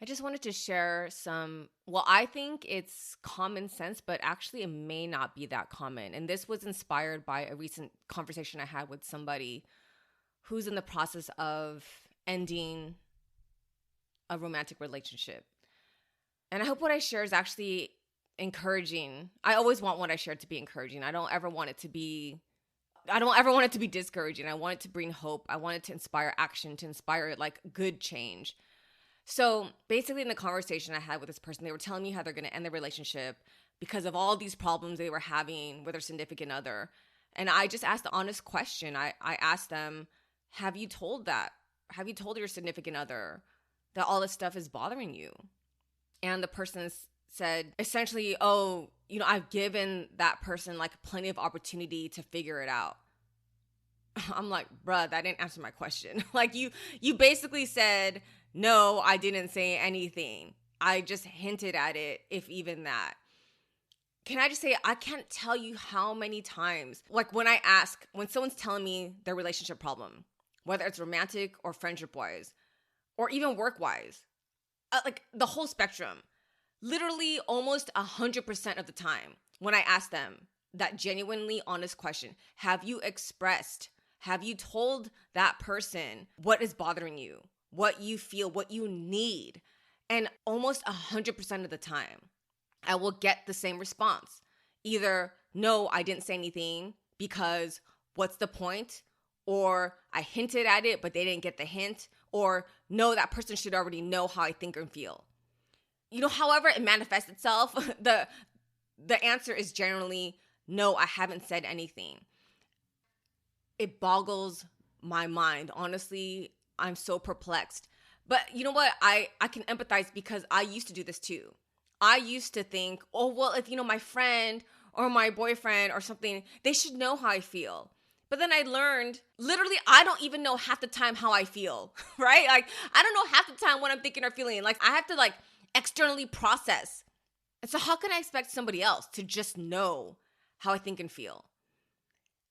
I just wanted to share I think it's common sense, but actually it may not be that common. And this was inspired by a recent conversation I had with somebody who's in the process of ending a romantic relationship. And I hope what I share is actually encouraging. I always want what I share to be encouraging. I don't ever want it to be discouraging. I want it to bring hope. I want it to inspire action, to inspire like good change. So basically, in the conversation I had with this person, they were telling me how they're going to end the relationship because of all these problems they were having with their significant other. And I just asked the honest question. I asked them, have you told that? Have you told your significant other that all this stuff is bothering you? And the person said essentially, oh, I've given that person like plenty of opportunity to figure it out. I'm like, bruh, that didn't answer my question. Like you basically said, no, I didn't say anything. I just hinted at it, if even that. Can I just say, I can't tell you how many times, like when someone's telling me their relationship problem, whether it's romantic or friendship wise, or even work wise, like the whole spectrum, literally almost 100% of the time when I ask them that genuinely honest question, have you told that person what is bothering you, what you feel, what you need? And almost 100% of the time, I will get the same response. Either, no, I didn't say anything because what's the point? Or I hinted at it, but they didn't get the hint. Or no, that person should already know how I think and feel. However it manifests itself, the answer is generally, no, I haven't said anything. It boggles my mind. Honestly, I'm so perplexed. But you know what? I can empathize because I used to do this too. I used to think, oh, well, if, my friend or my boyfriend or something, they should know how I feel. But then I learned, literally, I don't even know half the time how I feel, right? Like, I don't know half the time what I'm thinking or feeling. Like, I have to, externally process. And so how can I expect somebody else to just know how I think and feel?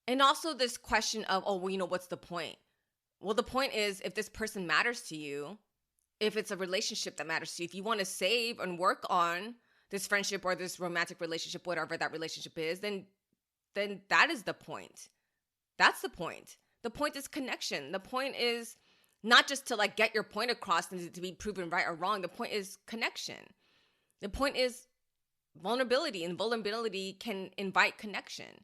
And also this question of, oh, well, what's the point? Well, the point is, if this person matters to you, if it's a relationship that matters to you, if you want to save and work on this friendship or this romantic relationship, whatever that relationship is, then that is the point. That's the point. The point is connection. The point is not just to get your point across and to be proven right or wrong. The point is connection. The point is vulnerability, and vulnerability can invite connection.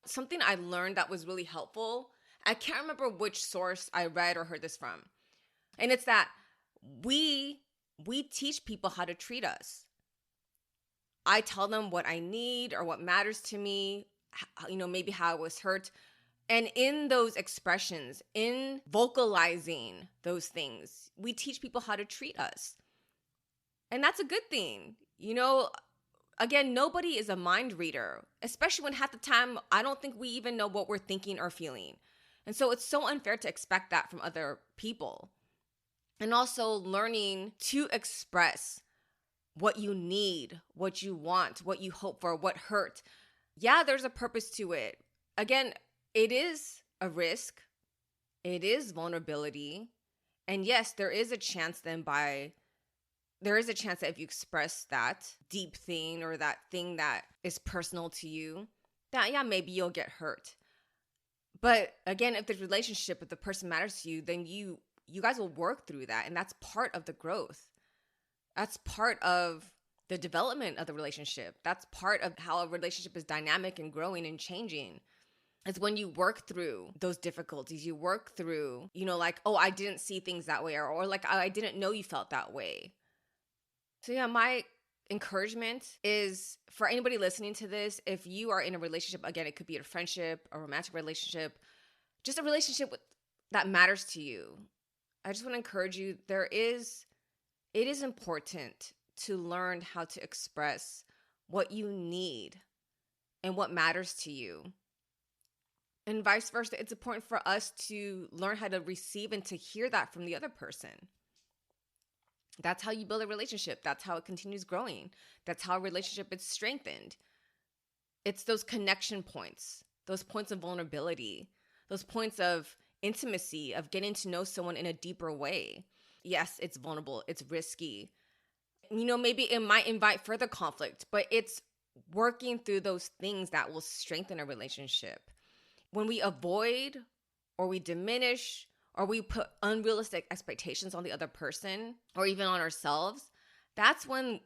Something I learned that was really helpful, I can't remember which source I read or heard this from. And it's that we teach people how to treat us. I tell them what I need or what matters to me, maybe how I was hurt. And in those expressions, in vocalizing those things, we teach people how to treat us. And that's a good thing. Again, nobody is a mind reader, especially when half the time I don't think we even know what we're thinking or feeling. And so it's so unfair to expect that from other people. And also learning to express what you need, what you want, what you hope for, what hurt. Yeah, there's a purpose to it. Again, it is a risk. It is vulnerability. And yes, there is a chance that if you express that deep thing or that thing that is personal to you, that yeah, maybe you'll get hurt. But again, if the relationship, if the person matters to you, then you guys will work through that. And that's part of the growth. That's part of the development of the relationship. That's part of how a relationship is dynamic and growing and changing. It's when you work through those difficulties, you work through, oh, I didn't see things that way, or I didn't know you felt that way. So yeah, my encouragement is for anybody listening to this, if you are in a relationship, again, it could be a friendship, a romantic relationship, just a relationship that matters to you. I just want to encourage you, it is important to learn how to express what you need and what matters to you. And vice versa, it's important for us to learn how to receive and to hear that from the other person. That's how you build a relationship. That's how it continues growing. That's how a relationship is strengthened. It's those connection points, those points of vulnerability, those points of intimacy, of getting to know someone in a deeper way. Yes, it's vulnerable. It's risky. Maybe it might invite further conflict, but it's working through those things that will strengthen a relationship. When we avoid or we diminish or we put unrealistic expectations on the other person or even on ourselves, that's when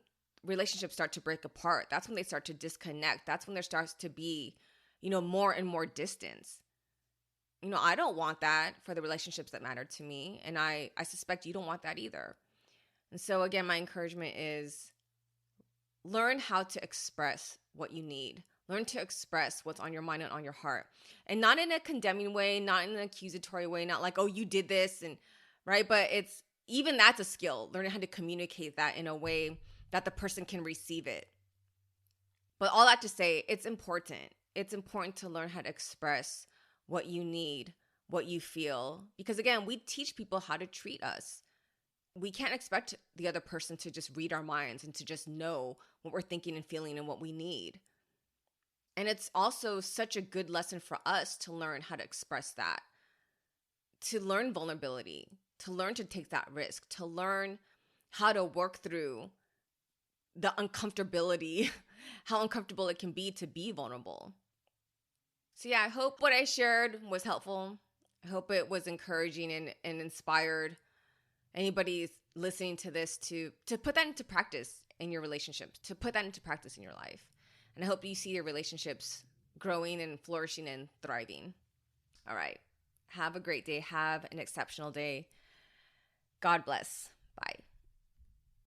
relationships start to break apart. That's when they start to disconnect. That's when there starts to be, more and more distance. I don't want that for the relationships that matter to me. And I suspect you don't want that either. And so, again, my encouragement is learn how to express what you need. Learn to express what's on your mind and on your heart. And not in a condemning way, not in an accusatory way, not like, oh, you did this, and right? But that's a skill, learning how to communicate that in a way that the person can receive it. But all that to say, it's important. It's important to learn how to express what you need, what you feel. Because again, we teach people how to treat us. We can't expect the other person to just read our minds and to just know what we're thinking and feeling and what we need. And it's also such a good lesson for us to learn how to express that, to learn vulnerability, to learn to take that risk, to learn how to work through the uncomfortability, how uncomfortable it can be to be vulnerable. So yeah, I hope what I shared was helpful. I hope it was encouraging and inspired anybody listening to this to put that into practice in your relationships, to put that into practice in your life. And I hope you see your relationships growing and flourishing and thriving. All right. Have a great day. Have an exceptional day. God bless. Bye.